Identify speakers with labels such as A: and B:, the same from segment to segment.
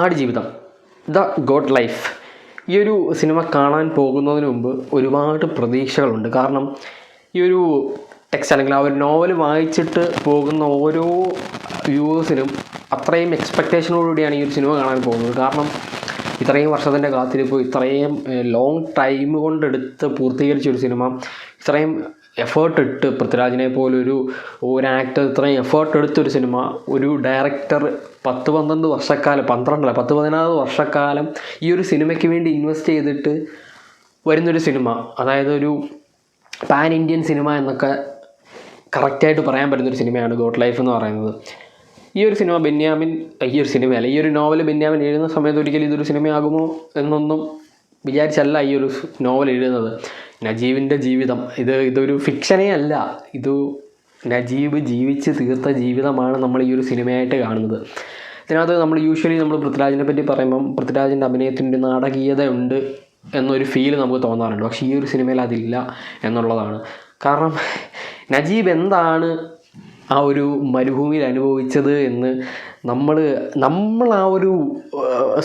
A: Aadujeevitham the God life. ഈ ഒരു cinema കാണാൻ പോകുന്നതിന് മുമ്പ് ഒരുപാട് പ്രതീക്ഷകളുണ്ട്. കാരണം ഈ ഒരു ടെക്സ്റ്റ് അല്ലെങ്കിൽ ആ ഒരു നോവൽ വായിച്ചിട്ട് പോകുന്ന ഓരോ വ്യൂവേഴ്സിനും അത്രയും എക്സ്പെക്റ്റേഷനോടുകൂടിയാണ് ഈ ഒരു സിനിമ കാണാൻ പോകുന്നത്. കാരണം ഇത്രയും വർഷത്തിൻ്റെ കാത്തിരിപ്പ്, ഇത്രയും ലോങ് ടൈം കൊണ്ടെടുത്ത് പൂർത്തീകരിച്ച ഒരു സിനിമ, ഇത്രയും എഫേർട്ട് ഇട്ട് പൃഥ്വിരാജിനെ പോലൊരു ആക്ടർ ഇത്രയും എഫേർട്ട് എടുത്തൊരു സിനിമ, ഒരു ഡയറക്ടർ 10-12 വർഷക്കാലം, 10-14 വർഷക്കാലം ഈ ഒരു സിനിമയ്ക്ക് വേണ്ടി ഇൻവെസ്റ്റ് ചെയ്തിട്ട് വരുന്നൊരു സിനിമ, അതായത് ഒരു പാൻ ഇന്ത്യൻ സിനിമ എന്നൊക്കെ കറക്റ്റായിട്ട് പറയാൻ പറ്റുന്നൊരു സിനിമയാണ് ഗോഡ് ലൈഫ് എന്ന് പറയുന്നത്. ഈ ഒരു സിനിമ ഈ ഒരു നോവൽ ബെന്യാമിൻ എഴുതുന്ന സമയത്ത് ഒരിക്കലും ഇതൊരു സിനിമയാകുമോ എന്നൊന്നും വിചാരിച്ചല്ല ഈ ഒരു നോവൽ എഴുതുന്നത്. നജീബിൻ്റെ ജീവിതം ഇതൊരു ഫിക്ഷനേ അല്ല, ഇത് നജീബ് ജീവിച്ച് തീർത്ത ജീവിതമാണ് നമ്മൾ ഈ ഒരു സിനിമയായിട്ട് കാണുന്നത്. ഇതിനകത്ത് നമ്മൾ പൃഥ്വിരാജിനെ പറ്റി പറയുമ്പം പൃഥ്വിരാജിൻ്റെ അഭിനയത്തിൻ്റെ നാടകീയത ഉണ്ട് എന്നൊരു ഫീൽ നമുക്ക് തോന്നാറുണ്ട്. പക്ഷേ ഈ ഒരു സിനിമയിൽ അതില്ല എന്നുള്ളതാണ്. കാരണം നജീബ് എന്താണ് ആ ഒരു മരുഭൂമിയിൽ അനുഭവിച്ചത് എന്ന് നമ്മൾ ആ ഒരു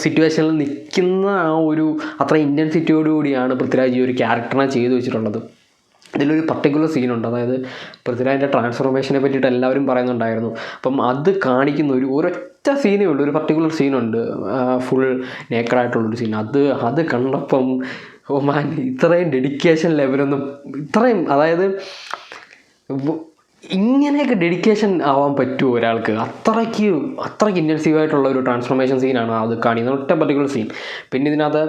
A: സിറ്റുവേഷനിൽ നിൽക്കുന്ന ആ ഒരു അത്ര ഇൻറ്റൻസിറ്റിയോടുകൂടിയാണ് പൃഥ്വിരാജ് ഈ ഒരു ക്യാരക്ടറിനെ ചെയ്തു വെച്ചിട്ടുള്ളത്. ഇതിലൊരു പർട്ടിക്കുലർ സീനുണ്ട്, അതായത് പൃഥ്വിരാജിൻ്റെ ട്രാൻസ്ഫോർമേഷനെ പറ്റിയിട്ട് എല്ലാവരും പറയുന്നുണ്ടായിരുന്നു. അപ്പം അത് കാണിക്കുന്ന ഒരൊറ്റ സീനേ ഉള്ളൂ, ഒരു പർട്ടിക്കുലർ സീനുണ്ട്, ഫുൾ നേക്കഡായിട്ടുള്ളൊരു സീൻ. അത് കണ്ടപ്പം ഇത്രയും ഡെഡിക്കേഷൻ ലെവലൊന്നും, ഇത്രയും, അതായത് ഇങ്ങനെയൊക്കെ ഡെഡിക്കേഷൻ ആവാൻ പറ്റുമോ ഒരാൾക്ക്? അത്രയ്ക്ക് ഇൻറ്റൻസീവായിട്ടുള്ള ഒരു ട്രാൻസ്ഫോർമേഷൻ സീനാണ് അത് കാണിക്കുന്നത്, ഒറ്റ പർട്ടിക്കുലർ സീൻ. പിന്നെ ഇതിനകത്ത്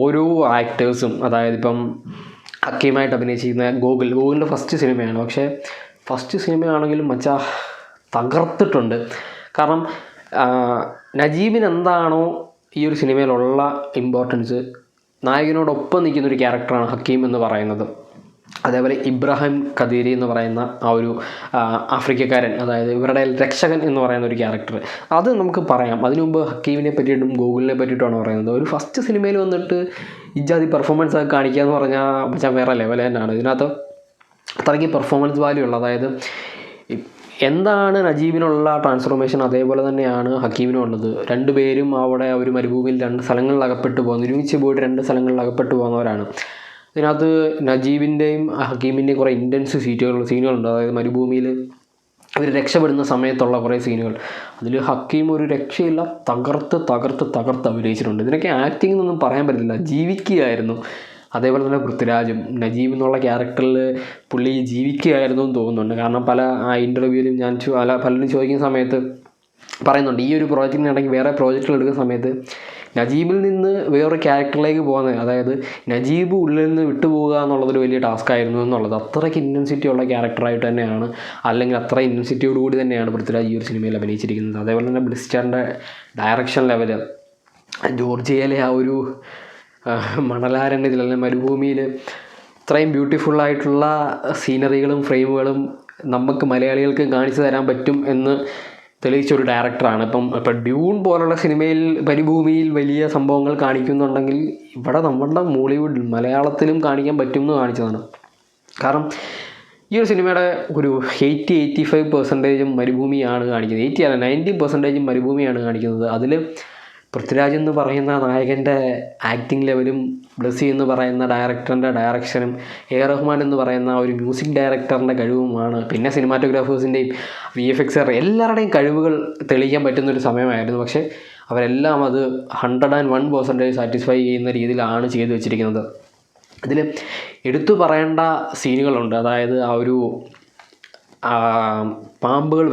A: ഓരോ ആക്ടേഴ്സും, അതായത് ഇപ്പം ഹക്കീമായിട്ട് അഭിനയിച്ചിരിക്കുന്ന ഗോകുലിൻ്റെ ഫസ്റ്റ് സിനിമയാണ്. പക്ഷേ ഫസ്റ്റ് സിനിമയാണെങ്കിലും തകർത്തിട്ടുണ്ട്. കാരണം നജീബിന് എന്താണോ ഈ ഒരു സിനിമയിലുള്ള ഇമ്പോർട്ടൻസ്, നായകനോടൊപ്പം നിൽക്കുന്നൊരു ക്യാരക്ടറാണ് ഹക്കീം എന്ന് പറയുന്നത്. അതേപോലെ ഇബ്രാഹിം ഖദീരി എന്ന് പറയുന്ന ആ ഒരു ആഫ്രിക്കക്കാരൻ, അതായത് ഇവരുടെ രക്ഷകൻ എന്ന് പറയുന്ന ഒരു ക്യാരക്ടർ, അത് നമുക്ക് പറയാം. അതിനു മുമ്പ് ഹക്കീമിനെ പറ്റിയിട്ടും ഗോകുലിനെ പറ്റിയിട്ടുമാണ് പറയുന്നത്. ഒരു ഫസ്റ്റ് സിനിമയിൽ വന്നിട്ട് ഇജാതി പെർഫോമൻസ് ഒക്കെ കാണിക്കുക എന്ന് പറഞ്ഞാൽ വേറെ ലെവൽ തന്നെയാണ്. ഇതിനകത്ത് അത്രയ്ക്ക് പെർഫോമൻസ് വാല്യൂ ഉള്ള, അതായത് എന്താണ് നജീബിനുള്ള ട്രാൻസ്ഫോർമേഷൻ അതേപോലെ തന്നെയാണ് ഹക്കീമിനും ഉള്ളത്. രണ്ടുപേരും അവിടെ ഒരു മരുഭൂമിയിൽ 2 സ്ഥലങ്ങളിൽ അകപ്പെട്ടു പോകുന്നു, ഒരുമിച്ച് പോയിട്ട് 2 സ്ഥലങ്ങളിൽ അകപ്പെട്ടു പോകുന്നവരാണ്. ഇതിനകത്ത് നജീബിൻ്റെയും ഹക്കീമിൻ്റെയും കുറേ ഇൻറ്റൻസ് സീനുകളുണ്ട്. അതായത് മരുഭൂമിയിൽ അവർ രക്ഷപ്പെടുന്ന സമയത്തുള്ള കുറേ സീനുകൾ, അതിൽ ഹക്കീം ഒരു രക്ഷയില്ല, തകർത്ത് അഭിനയിച്ചിട്ടുണ്ട്. ഇതിനൊക്കെ ആക്ടിംഗ് എന്നൊന്നും പറയാൻ പറ്റില്ല, ജീവിക്കുകയായിരുന്നു. അതേപോലെ തന്നെ പൃഥ്വിരാജും നജീബ് എന്നുള്ള ക്യാരക്ടറിൽ പുള്ളി ജീവിക്കുകയായിരുന്നു എന്ന് തോന്നുന്നുണ്ട്. കാരണം പല ഇൻ്റർവ്യൂവിലും പലരും ചോദിക്കുന്ന സമയത്ത് പറയുന്നുണ്ട്, ഈ ഒരു പ്രോജക്റ്റിനിടയ്ക്ക് വേറെ പ്രോജക്റ്റുകൾ എടുക്കുന്ന സമയത്ത് നജീബിൽ നിന്ന് വേറൊരു ക്യാരക്ടറിലേക്ക് പോകുന്നത്, അതായത് നജീബ് ഉള്ളിൽ നിന്ന് വിട്ടുപോകുക എന്നുള്ളതൊരു വലിയ ടാസ്ക് ആയിരുന്നു എന്നുള്ളത്. അത്രയ്ക്ക് ഇൻറ്റൻസിറ്റി ഉള്ള ക്യാരക്ടറായിട്ട് തന്നെയാണ്, അല്ലെങ്കിൽ അത്ര ഇൻറ്റൻസിറ്റിയോടുകൂടി തന്നെയാണ് പൃഥ്വിരാജ് ഈ ഒരു സിനിമയിൽ അഭിനയിച്ചിരിക്കുന്നത്. അതേപോലെ തന്നെ ബ്ലിസ്റ്ററിൻ്റെ ഡയറക്ഷൻ ലെവല്, ജോർജിയയിലെ ആ ഒരു മണലാരണ്യത്തിൽ അല്ലെങ്കിൽ മരുഭൂമിയിൽ ഇത്രയും ബ്യൂട്ടിഫുള്ളായിട്ടുള്ള സീനറികളും ഫ്രെയിമുകളും നമുക്ക് മലയാളികൾക്ക് കാണിച്ചു തരാൻ പറ്റും എന്ന് തെളിയിച്ചൊരു ഡയറക്ടറാണ്. ഇപ്പം ഡ്യൂൺ പോലുള്ള സിനിമയിൽ മരുഭൂമിയിൽ വലിയ സംഭവങ്ങൾ കാണിക്കുന്നുണ്ടെങ്കിൽ ഇവിടെ നമ്മുടെ മോളിവുഡ് മലയാളത്തിലും കാണിക്കാൻ പറ്റും എന്ന് കാണിച്ചതാണ്. കാരണം ഈ ഒരു സിനിമയുടെ ഒരു 80-85% മരുഭൂമിയാണ് കാണിക്കുന്നത്. 90% മരുഭൂമിയാണ് കാണിക്കുന്നത്. അതിൽ പൃഥ്വിരാജ് എന്ന് പറയുന്ന നായകൻ്റെ ആക്ടിങ് ലെവലും, ബ്ലസ്സി എന്ന് പറയുന്ന ഡയറക്ടറിൻ്റെ ഡയറക്ഷനും, റഹ്മാൻ എന്ന് പറയുന്ന ഒരു മ്യൂസിക് ഡയറക്ടറിൻ്റെ കഴിവുമാണ്, പിന്നെ സിനിമാറ്റോഗ്രാഫേഴ്സിൻ്റെയും VFX എല്ലാവരുടെയും കഴിവുകൾ തെളിയിക്കാൻ പറ്റുന്നൊരു സമയമായിരുന്നു. പക്ഷേ അവരെല്ലാം അത് 101% സാറ്റിസ്ഫൈ ചെയ്യുന്ന രീതിയിലാണ് ചെയ്തു വെച്ചിരിക്കുന്നത്. ഇതിൽ എടുത്തു പറയേണ്ട സീനുകളുണ്ട്, അതായത് ആ ഒരു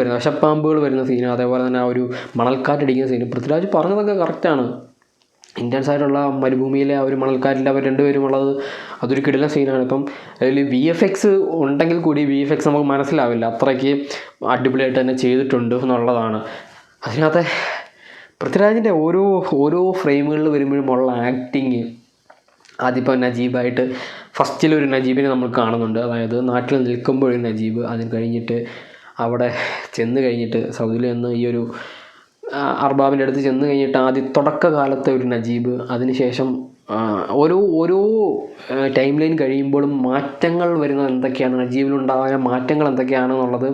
A: വിഷപ്പാമ്പുകൾ വരുന്ന സീന്, അതേപോലെ തന്നെ ആ ഒരു മണൽക്കാറ്റടിക്കുന്ന സീന്. പൃഥ്വിരാജ് പറഞ്ഞതൊക്കെ കറക്റ്റാണ്. ഇൻറ്റൻസ് ആയിട്ടുള്ള മരുഭൂമിയിലെ ആ ഒരു മണൽക്കാറ്റിൽ അവർ രണ്ടുപേരും ഉള്ളത്, അതൊരു കിടിലൻ സീനാണ്. ഇപ്പം അതിൽ VFX ഉണ്ടെങ്കിൽ കൂടി VFX നമുക്ക് മനസ്സിലാവില്ല, അത്രയ്ക്ക് അടിപൊളിയായിട്ട് തന്നെ ചെയ്തിട്ടുണ്ട് എന്നുള്ളതാണ്. അതിനകത്തെ പൃഥ്വിരാജിൻ്റെ ഓരോ ഫ്രെയിമുകളിൽ വരുമ്പോഴുമുള്ള ആക്ടിങ്, ആദ്യപ്പോൾ നജീബായിട്ട് ഫസ്റ്റിലൊരു നജീബിനെ നമ്മൾ കാണുന്നുണ്ട്, അതായത് നാട്ടിൽ നിൽക്കുമ്പോഴൊരു നജീബ്, അതിന് കഴിഞ്ഞിട്ട് അവിടെ ചെന്ന് കഴിഞ്ഞിട്ട് സൗദിയിൽ നിന്ന് ഈ ഒരു അർബാബിൻ്റെ അടുത്ത് ചെന്ന് കഴിഞ്ഞിട്ട് തുടക്കകാലത്തെ ഒരു നജീബ്, അതിനുശേഷം ഓരോ ടൈം ലൈൻ കഴിയുമ്പോഴും മാറ്റങ്ങൾ വരുന്നത് എന്തൊക്കെയാണ്, നജീബിലുണ്ടായ മാറ്റങ്ങൾ എന്തൊക്കെയാണെന്നുള്ളത്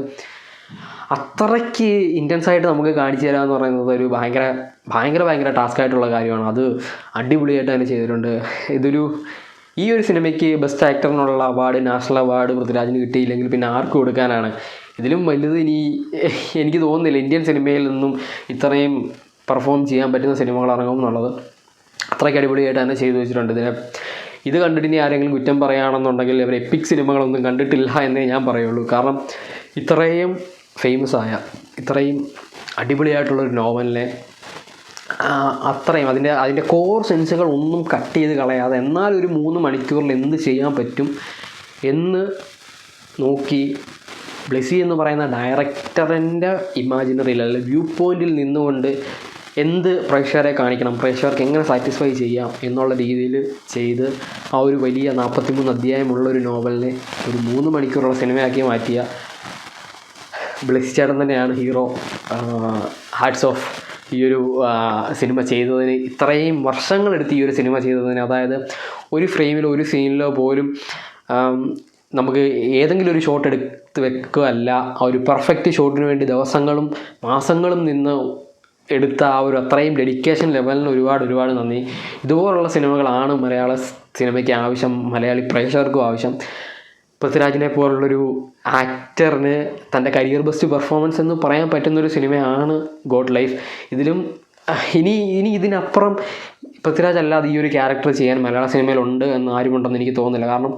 A: അത്രയ്ക്ക് ഇൻറ്റൻസായിട്ട് നമുക്ക് കാണിച്ചു തരാമെന്ന് പറയുന്നത് ഒരു ഭയങ്കര ഭയങ്കര ഭയങ്കര ടാസ്ക്കായിട്ടുള്ള കാര്യമാണ്. അത് അടിപൊളിയായിട്ട് തന്നെ ചെയ്തിട്ടുണ്ട്. ഈ ഒരു സിനിമയ്ക്ക് ബെസ്റ്റ് ആക്ടറിനുള്ള അവാർഡ്, നാഷണൽ അവാർഡ് പൃഥ്വിരാജിന് കിട്ടിയില്ലെങ്കിൽ പിന്നെ ആർക്ക് കൊടുക്കാനാണ്? ഇതിലും വലുത് ഇനി എനിക്ക് തോന്നുന്നില്ല ഇന്ത്യൻ സിനിമയിൽ നിന്നും ഇത്രയും പെർഫോം ചെയ്യാൻ പറ്റുന്ന സിനിമകൾ ഇറങ്ങും എന്നുള്ളത്. അത്രയ്ക്ക് അടിപൊളിയായിട്ട് തന്നെ ചെയ്തു വെച്ചിട്ടുണ്ട്. ഇത് കണ്ടിട്ട് ഇനി ആരെങ്കിലും കുറ്റം പറയുകയാണെന്നുണ്ടെങ്കിൽ അവർ എപ്പിക് സിനിമകളൊന്നും കണ്ടിട്ടില്ല എന്നേ ഞാൻ പറയുള്ളൂ. കാരണം ഇത്രയും ഫേമസ് ആയ, ഇത്രയും അടിപൊളിയായിട്ടുള്ളൊരു നോവലിനെ അത്രയും അതിൻ്റെ കോർ സെൻസുകൾ ഒന്നും കട്ട് ചെയ്ത് കളയാതെ എന്നാൽ ഒരു 3 മണിക്കൂറിൽ എന്ത് ചെയ്യാൻ പറ്റും എന്ന് നോക്കി ബ്ലെസ്സി എന്ന് പറയുന്ന ഡയറക്ടറിൻ്റെ ഇമാജിനറിയിൽ അല്ലെങ്കിൽ വ്യൂ പോയിൻറ്റിൽ നിന്നുകൊണ്ട് എന്ത് പ്രേക്ഷകരെ കാണിക്കണം, പ്രേക്ഷകർക്ക് എങ്ങനെ സാറ്റിസ്ഫൈ ചെയ്യാം എന്നുള്ള രീതിയിൽ ചെയ്ത് ആ ഒരു വലിയ 43 അധ്യായമുള്ളൊരു നോവലിനെ ഒരു 3 മണിക്കൂറുള്ള സിനിമയാക്കി മാറ്റിയ ബ്ലെസ്സി ചേട്ടൻ തന്നെയാണ് ഹീറോ. ഹാറ്റ്സ് ഓഫ് ഈ ഒരു സിനിമ ചെയ്തതിന്, ഇത്രയും വർഷങ്ങളെടുത്ത് ഈ ഒരു സിനിമ ചെയ്തതിന്. അതായത് ഒരു ഫ്രെയിമിലോ ഒരു സീനിലോ പോലും നമുക്ക് ഏതെങ്കിലും ഒരു ഷോട്ട് എടുത്ത് വെക്കുകയല്ല, ആ ഒരു പെർഫെക്റ്റ് ഷോട്ടിന് വേണ്ടി ദിവസങ്ങളും മാസങ്ങളും നിന്ന് എടുത്ത ആ ഒരു അത്രയും ഡെഡിക്കേഷൻ ലെവലിന് ഒരുപാട് നന്ദി. ഇതുപോലുള്ള സിനിമകളാണ് മലയാള സിനിമയ്ക്ക് ആവശ്യം, മലയാളി പ്രേക്ഷകർക്കും ആവശ്യം. പൃഥ്വിരാജിനെ പോലുള്ളൊരു ആക്ടറിന് തൻ്റെ കരിയർ ബെസ്റ്റ് പെർഫോമൻസ് എന്ന് പറയാൻ പറ്റുന്നൊരു സിനിമയാണ് ഗോഡ് ലൈഫ്. ഇനി ഇതിനപ്പുറം പൃഥ്വിരാജ് അല്ലാതെ ഈ ഒരു ക്യാരക്ടർ ചെയ്യാൻ മലയാള സിനിമയിലുണ്ട് എന്ന് ആരുമുണ്ടെന്ന് എനിക്ക് തോന്നുന്നില്ല. കാരണം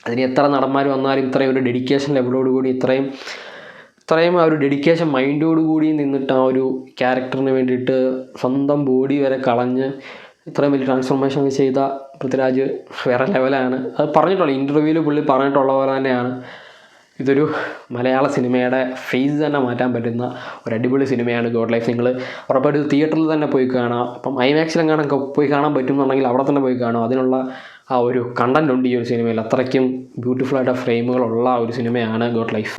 A: അതിന് എത്ര നടന്മാർ വന്നാലും ഇത്രയും ഒരു ഡെഡിക്കേഷൻ ലെവലോടുകൂടി ഇത്രയും ആ ഒരു ഡെഡിക്കേഷൻ മൈൻഡോടുകൂടി നിന്നിട്ട് ആ ഒരു ക്യാരക്ടറിന് വേണ്ടിയിട്ട് സ്വന്തം ബോഡി വരെ കളഞ്ഞ് ഇത്രയും വലിയ ട്രാൻസ്ഫോർമേഷൻ ചെയ്ത പൃഥ്വിരാജ് വേറെ ലെവലാണ്. അത് പറഞ്ഞിട്ടുള്ള ഇൻ്റർവ്യൂവിൽ പുള്ളി പറഞ്ഞിട്ടുള്ള പോലെ തന്നെയാണ് ഇതൊരു മലയാള സിനിമയുടെ ഫേസ് തന്നെ മാറ്റാൻ പറ്റുന്ന ഒരു അടിപൊളി സിനിമയാണ് ഗോഡ് ലൈഫ്. നിങ്ങൾ ഉറപ്പായിട്ട് തിയേറ്ററിൽ തന്നെ പോയി കാണാം. അപ്പം ഐമാക്സിലെങ്ങാനും പോയി കാണാൻ പറ്റുമെന്നുണ്ടെങ്കിൽ അവിടെ തന്നെ പോയി കാണും. അതിനുള്ള ആ ഒരു കണ്ടൻ്റ് ഉണ്ട് ഈ ഒരു സിനിമയിൽ. അത്രയ്ക്കും ബ്യൂട്ടിഫുള്ളായിട്ട് ഫ്രെയിമുകളുള്ള ഒരു സിനിമയാണ് ഗോഡ് ലൈഫ്.